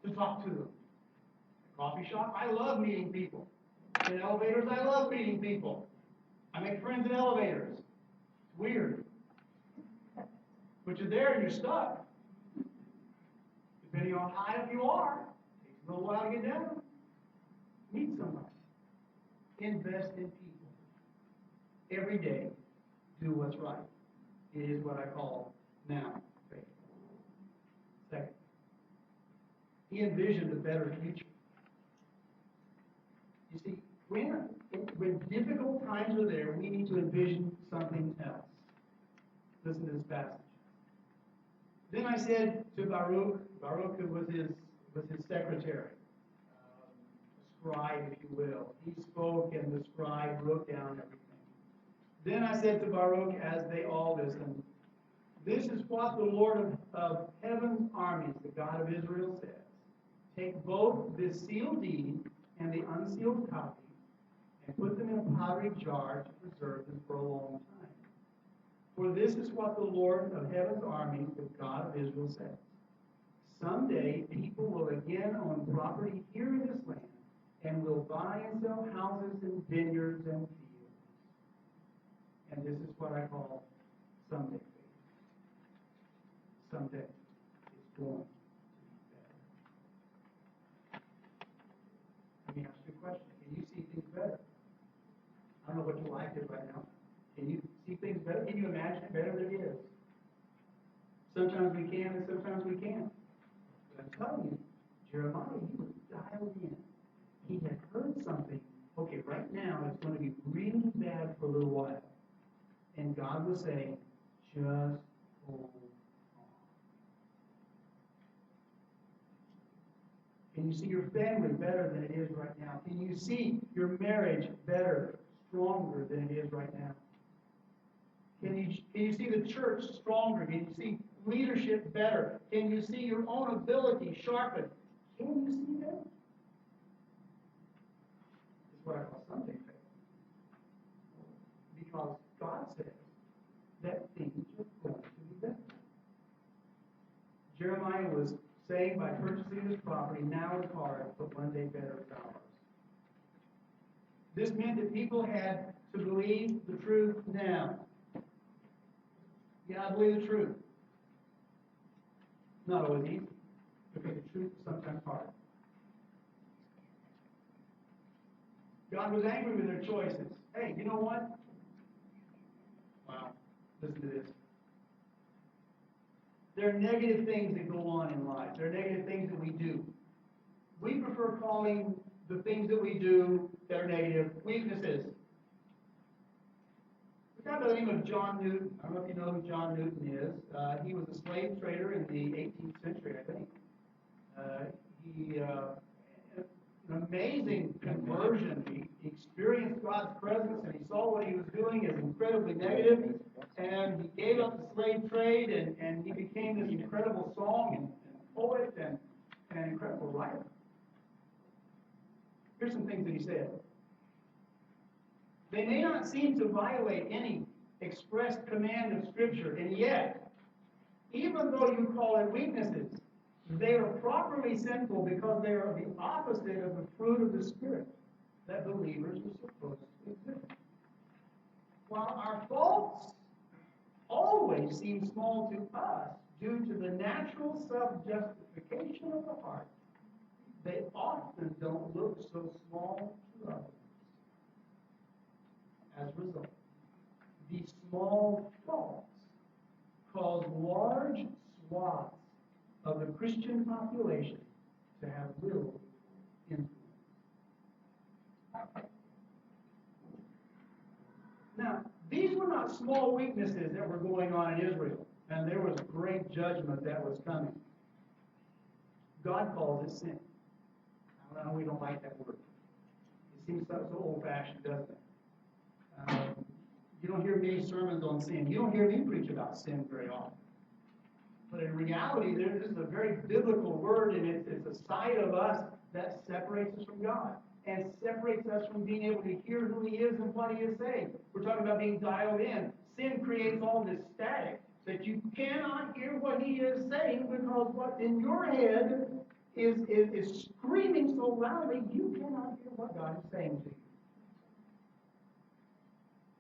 to talk to them. Coffee shop, I love meeting people. In elevators, I love meeting people. I make friends in elevators. It's weird. But you're there and you're stuck. Depending on how high up you are, it takes a little while to get down. Meet somebody. Invest in people. Every day, do what's right. It is what I call now faith. Second, he envisioned a better future. You see, when difficult times are there, we need to envision something else. Listen to this passage. Then I said to Baruch was his secretary, a scribe, if you will. He spoke, and the scribe wrote down everything. Then I said to Baruch, as they all listened, this is what the Lord of heaven's armies, the God of Israel, says. Take both this sealed deed and the unsealed copy, and put them in a pottery jar to preserve them for a long time. For this is what the Lord of heaven's armies, the God of Israel, says. Someday people will again own property here in this land, and will buy and sell houses and vineyards and fields. And this is what I call someday faith. Someday it's going to be better. Let me ask you a question. Can you see things better? I don't know what your life is right now. Can you see things better? Can you imagine it better than it is? Sometimes we can and sometimes we can't. But I'm telling you, Jeremiah, he was dialed in. He had heard something. Okay, right now it's going to be really bad for a little while. And God was saying, just hold on. Can you see your family better than it is right now? Can you see your marriage better, stronger than it is right now? Can you see the church stronger? Can you see leadership better? Can you see your own ability sharpened? Can you see that? That's what I call someday faith. Because God says that things are going to be better. Jeremiah was saying by purchasing this property, now it's hard, but one day better is ours. This meant that people had to believe the truth now. Yeah, I believe the truth. Not always easy, because the truth is sometimes hard. God was angry with their choices. Hey, you know what? Wow, listen to this. There are negative things that go on in life. There are negative things that we do. We prefer calling the things that we do that are negative weaknesses. A guy by the name of John Newton. I don't know if you know who John Newton is. He was a slave trader in the 18th century, I think. An amazing conversion. He experienced God's presence, and he saw what he was doing as incredibly negative. And he gave up the slave trade, and he became this incredible song and poet and an incredible writer. Here's some things that he said. They may not seem to violate any expressed command of Scripture, and yet, even though you call it weaknesses, they are properly sinful because they are the opposite of the fruit of the Spirit that believers are supposed to exhibit. While our faults always seem small to us due to the natural self-justification of the heart, they often don't look so small to others. As a result, these small faults cause large swaths of the Christian population to have little influence. Now, these were not small weaknesses that were going on in Israel, and there was great judgment that was coming. God calls it sin. I know we don't like that word. It seems so old-fashioned, doesn't it? You don't hear many sermons on sin. You don't hear me preach about sin very often. But in reality, this is a very biblical word, and it's a side of us that separates us from God and separates us from being able to hear who He is and what He is saying. We're talking about being dialed in. Sin creates all this static that you cannot hear what He is saying because what's in your head is screaming so loudly you cannot hear what God is saying to you.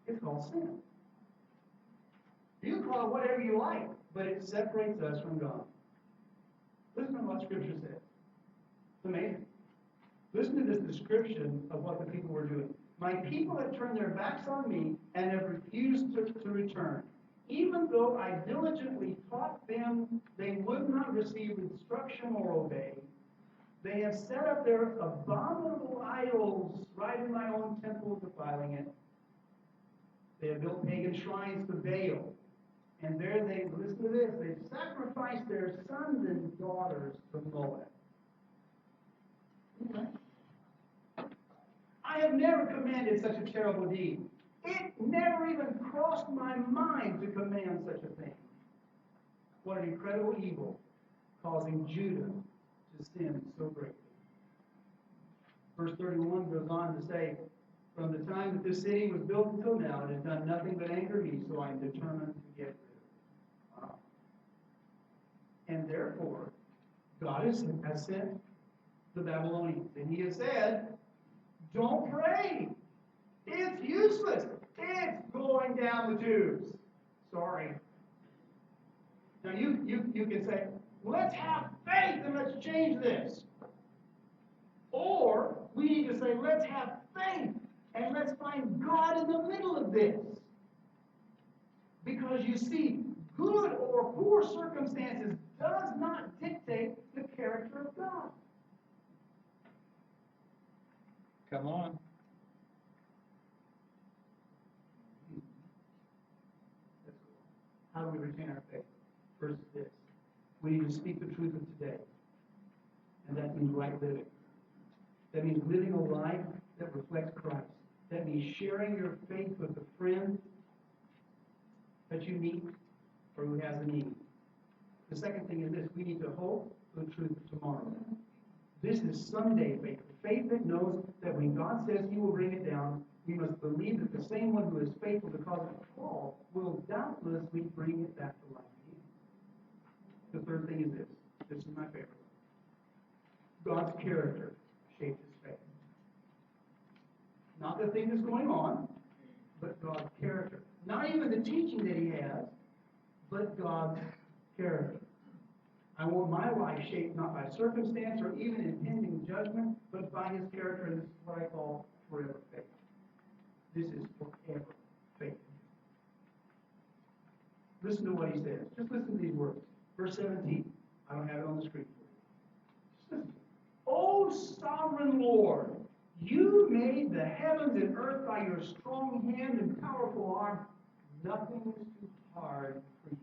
It's called sin. You can call it whatever you like, but it separates us from God. Listen to what Scripture says. It's amazing. Listen to this description of what the people were doing. My people have turned their backs on me and have refused to return. Even though I diligently taught them, they would not receive instruction or obey. They have set up their abominable idols right in my own temple, defiling it. They have built pagan shrines to Baal. And there they, listen to this, they sacrificed their sons and daughters to Moab. Okay. I have never commanded such a terrible deed. It never even crossed my mind to command such a thing. What an incredible evil, causing Judah to sin so greatly. Verse 31 goes on to say, from the time that this city was built until now, it has done nothing but anger me, so I am determined to get rid of it. Wow. And therefore, God has sent the Babylonians. And he has said, don't pray. It's useless. It's going down the tubes. Sorry. Now you can say, let's have faith and let's change this. Or we need to say, let's have faith and let's find God in the middle of this. Because you see, good or poor circumstances does not dictate the character of God. Come on. How do we retain our faith? First is this. We need to speak the truth of today. And that means right living. That means living a life that reflects Christ. That means sharing your faith with a friend that you meet or who has a need. The second thing is this. We need to hope for the truth of tomorrow. This is Sunday faith. Faith that knows that when God says he will bring it down, we must believe that the same one who is faithful to cause it to fall will doubtlessly bring it back to life again. The third thing is this. This is my favorite. God's character shapes his faith. Not the thing that's going on, but God's character. Not even the teaching that he has, but God's character. I want my life shaped not by circumstance or even impending judgment, but by his character, and this is what I call forever faith. This is forever faith. Listen to what he says. Just listen to these words. Verse 17. I don't have it on the screen for you. Just listen. O sovereign Lord, you made the heavens and earth by your strong hand and powerful arm. Nothing is too hard for you.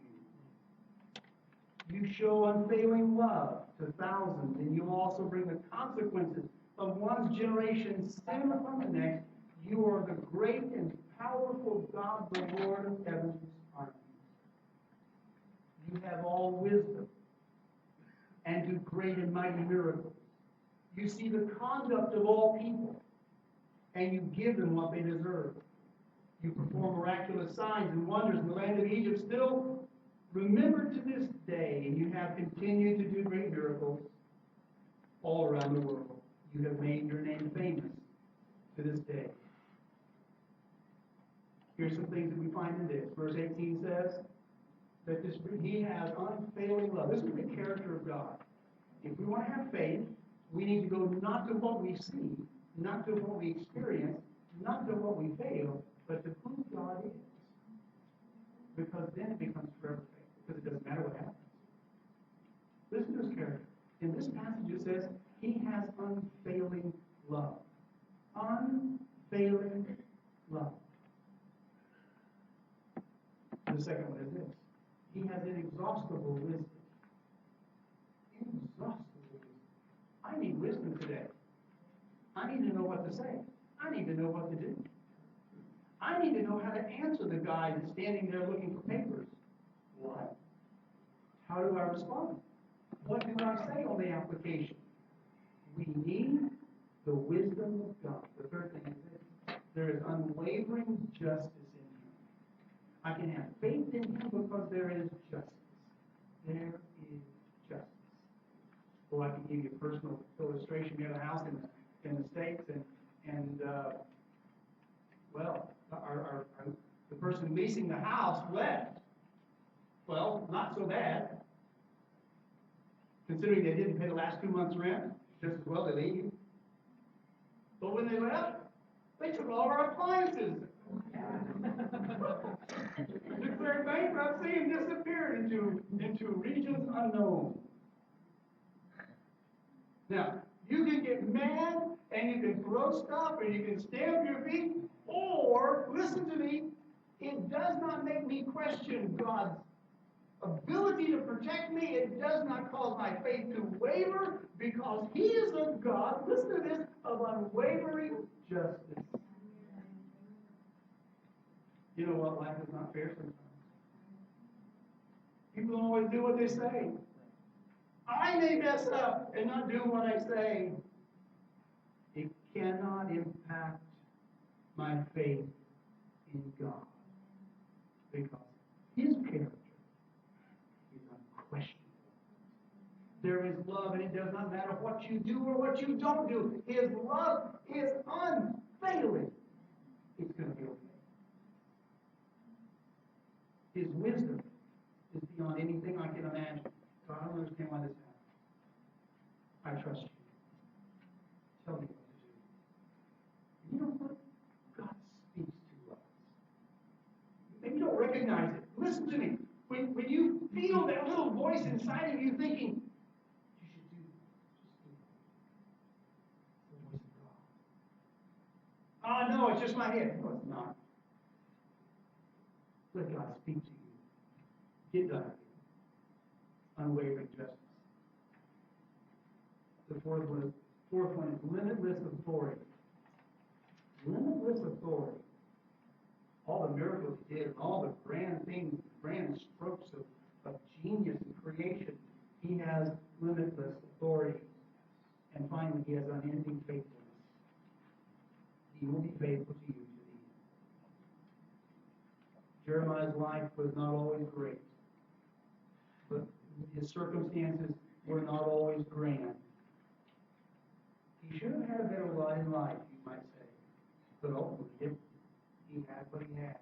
You show unfailing love to thousands, and you also bring the consequences of one's generation sin upon the next. You are the great and powerful God, the Lord of heaven's armies. You have all wisdom and do great and mighty miracles. You see the conduct of all people, and you give them what they deserve. You perform miraculous signs and wonders in the land of Egypt, still remembered to this day, and you have continued to do great miracles all around the world. You have made your name famous to this day. Here's some things that we find in this. Verse 18 says that he has unfailing love. This is the character of God. If we want to have faith, we need to go not to what we see, not to what we experience, not to what we fail, but to who God is. Because then it becomes forever faith. Because it doesn't matter what happens. Listen to his character. In this passage it says, he has unfailing love. Unfailing love. The second one is this. He has inexhaustible wisdom. Inexhaustible wisdom. I need wisdom today. I need to know what to say. I need to know what to do. I need to know how to answer the guy that's standing there looking for papers. What? How do I respond? What do I say on the application? We need the wisdom of God. The third thing is this. There is unwavering justice in him. I can have faith in him because there is justice. There is justice. Or I could give you a personal illustration. We have a house in the States, and well, the person leasing the house left. Well, not so bad, considering they didn't pay the last 2 months' rent. Just as well they leave. But when they left, they took all of our appliances. Declared bankruptcy and disappeared into regions unknown. Now, you can get mad and you can throw stuff and you can stamp your feet, or, listen to me, it does not make me question God's ability to protect me. It does not cause my faith to waver, because He is a God, listen to this, of unwavering justice. You know what? Life is not fair sometimes. People don't always do what they say. I may mess up and not do what I say. It cannot impact my faith in God, because His character is unquestionable. There is love, and it does not matter what you do or what you don't do. His love is unfailing. It's going to be okay. His wisdom is beyond anything I can imagine. So I don't understand why this happened. I trust you. Tell me what to do. You know what? God speaks to us. Maybe you don't recognize it. Listen to me. When you feel that little voice inside of you thinking, you should do this, just do it. It's the voice of God. Oh, no, it's just my head. No, it's not. Let God speak to you. Get done. Unwavering justice. The fourth one is limitless authority. Limitless authority. All the miracles He did, and all the grand things, grand strokes of genius and creation, He has limitless authority. And finally, He has unending faithfulness. He will be faithful to you to the end. Jeremiah's life was not always great, but his circumstances were not always grand. He should have had a better lot in life, you might say, but ultimately he had what he had.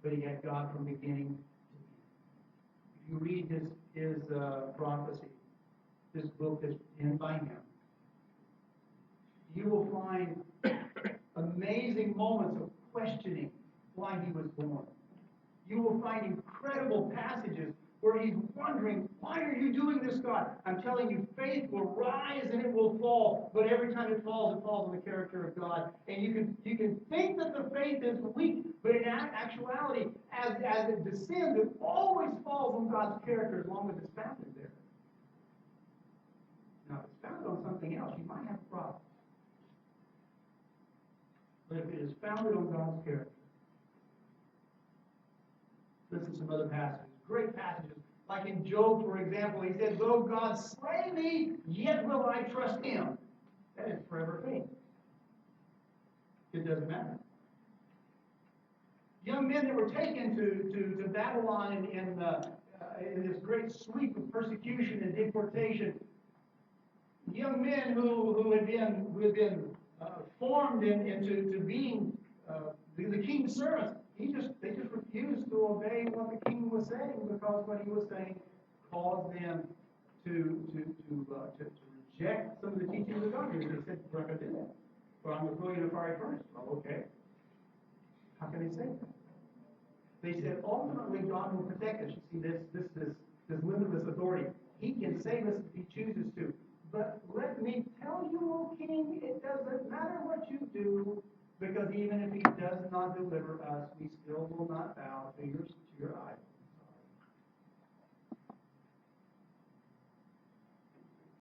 But he had God from beginning to end. If you read his prophecy, this book is penned by him, you will find amazing moments of questioning why he was born. You will find incredible passages where he's wondering, why are you doing this, God? I'm telling you, faith will rise and it will fall, but every time it falls on the character of God. And you can think that the faith is weak, but in actuality, as it descends, it always falls on God's character as long as it's founded there. Now, if it's founded on something else, you might have a problem. But if it is founded on God's character, listen to some other passages, great passages. Like in Job, for example, he said, though God slay me, yet will I trust Him. That is forever faith. It doesn't matter. Young men that were taken to Babylon in this great sweep of persecution and deportation, young men who had been formed into being the king's servants, they just refused to obey what the king was saying, because what he was saying caused them to reject some of the teachings of God. They said, we're not going to do that. Well, I'm going to throw you in a fiery furnace. Well, okay. How can they say that? They said, ultimately, God will protect us. You see, this limitless authority. He can save us if He chooses to. But let me tell you, O King, it doesn't matter what you do, because even if He does not deliver us, we still will not bow to your idol.